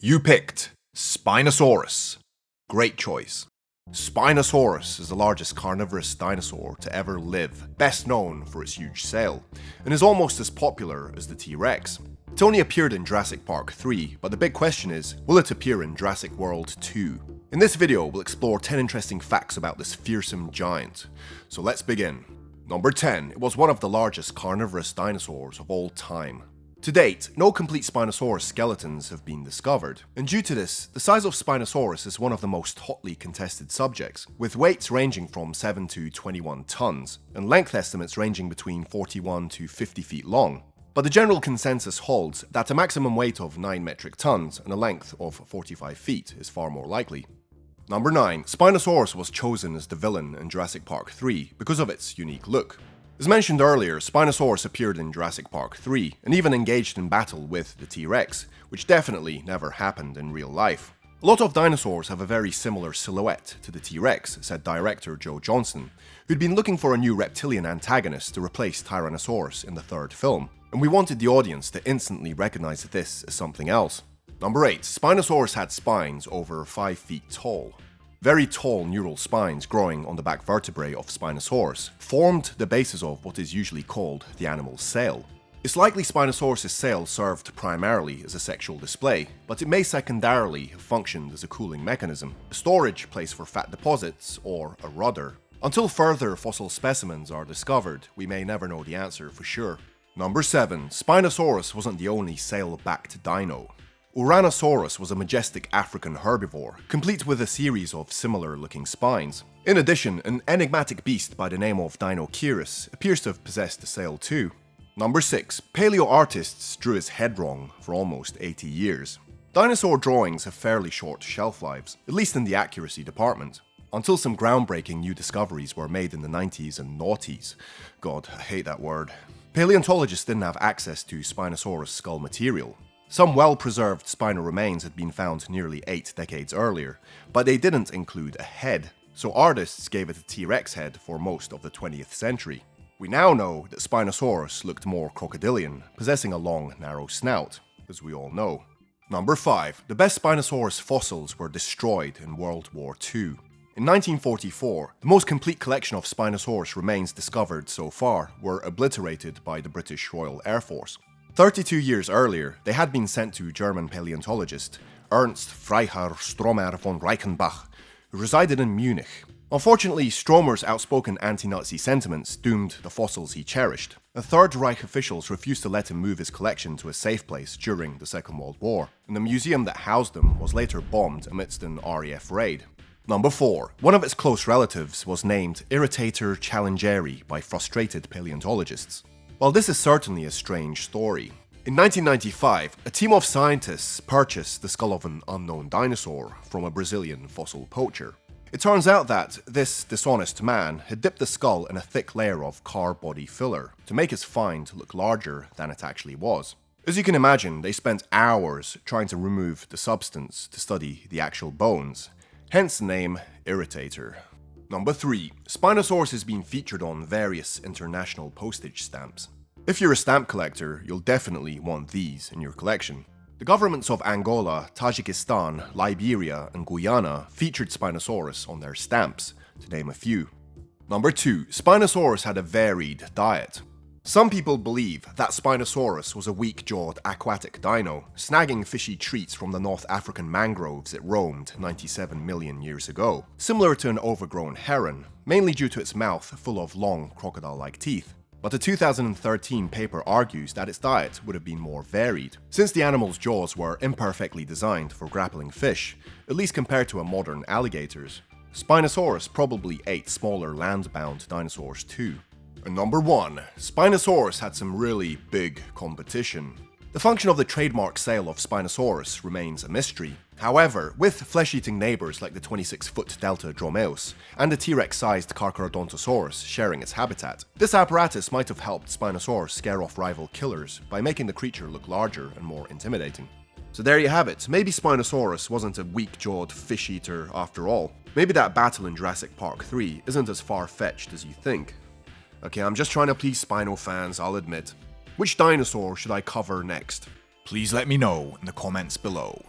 You picked Spinosaurus. Great choice. Spinosaurus is the largest carnivorous dinosaur to ever live, best known for its huge sail, and is almost as popular as the T-Rex. It only appeared in Jurassic Park 3, but the big question is, will it appear in Jurassic World 2? In this video, we'll explore 10 interesting facts about this fearsome giant. So let's begin. Number 10. It was one of the largest carnivorous dinosaurs of all time. To date, no complete Spinosaurus skeletons have been discovered, and due to this, the size of Spinosaurus is one of the most hotly contested subjects, with weights ranging from 7 to 21 tons, and length estimates ranging between 41 to 50 feet long. But the general consensus holds that a maximum weight of 9 metric tons and a length of 45 feet is far more likely. Number 9. Spinosaurus was chosen as the villain in Jurassic Park 3 because of its unique look. As mentioned earlier, Spinosaurus appeared in Jurassic Park 3 and even engaged in battle with the T-Rex, which definitely never happened in real life. A lot of dinosaurs have a very similar silhouette to the T-Rex, said director Joe Johnston, who'd been looking for a new reptilian antagonist to replace Tyrannosaurus in the third film, and we wanted the audience to instantly recognize this as something else. Number 8. Spinosaurus had spines over 5 feet tall. Very tall neural spines growing on the back vertebrae of Spinosaurus formed the basis of what is usually called the animal's sail. It's likely Spinosaurus' sail served primarily as a sexual display, but it may secondarily have functioned as a cooling mechanism, a storage place for fat deposits, or a rudder. Until further fossil specimens are discovered, we may never know the answer for sure. Number 7. Spinosaurus wasn't the only sail-backed dino. Uranosaurus was a majestic African herbivore, complete with a series of similar-looking spines. In addition, an enigmatic beast by the name of Deinonychus appears to have possessed a sail too. Number 6. Paleoartists drew his head wrong for almost 80 years. Dinosaur drawings have fairly short shelf lives, at least in the accuracy department, until some groundbreaking new discoveries were made in the 90s and noughties. God, I hate that word. Paleontologists didn't have access to Spinosaurus skull material. Some well-preserved spinal remains had been found nearly 8 decades earlier, but they didn't include a head, so artists gave it a T-Rex head for most of the 20th century. We now know that Spinosaurus looked more crocodilian, possessing a long, narrow snout, as we all know. Number 5. The best Spinosaurus fossils were destroyed in World War II. In 1944, the most complete collection of Spinosaurus remains discovered so far were obliterated by the British Royal Air Force. 32 years earlier, they had been sent to German paleontologist Ernst Freiherr Stromer von Reichenbach, who resided in Munich. Unfortunately, Stromer's outspoken anti-Nazi sentiments doomed the fossils he cherished. The Third Reich officials refused to let him move his collection to a safe place during the Second World War, and the museum that housed them was later bombed amidst an RAF raid. Number 4. One of its close relatives was named Irritator challengeri by frustrated paleontologists. Well, this is certainly a strange story. In 1995, a team of scientists purchased the skull of an unknown dinosaur from a Brazilian fossil poacher. It turns out that this dishonest man had dipped the skull in a thick layer of car body filler to make his find look larger than it actually was. As you can imagine, they spent hours trying to remove the substance to study the actual bones, hence the name Irritator. Number 3. Spinosaurus has been featured on various international postage stamps. If you're a stamp collector, you'll definitely want these in your collection. The governments of Angola, Tajikistan, Liberia, and Guyana featured Spinosaurus on their stamps, to name a few. Number 2. Spinosaurus had a varied diet. Some people believe that Spinosaurus was a weak-jawed aquatic dino, snagging fishy treats from the North African mangroves it roamed 97 million years ago, similar to an overgrown heron, mainly due to its mouth full of long crocodile-like teeth. But a 2013 paper argues that its diet would have been more varied, since the animal's jaws were imperfectly designed for grappling fish, at least compared to a modern alligator's. Spinosaurus probably ate smaller land-bound dinosaurs too. And number 1. Spinosaurus had some really big competition. The function of the trademark sail of Spinosaurus remains a mystery. However, with flesh-eating neighbors like the 26-foot Delta dromeus and the T-Rex-sized Carcharodontosaurus sharing its habitat, this apparatus might have helped Spinosaurus scare off rival killers by making the creature look larger and more intimidating. So there you have it. Maybe Spinosaurus wasn't a weak-jawed fish-eater after all. Maybe that battle in Jurassic Park 3 isn't as far-fetched as you think. Okay, I'm just trying to please Spino fans, I'll admit. Which dinosaur should I cover next? Please let me know in the comments below.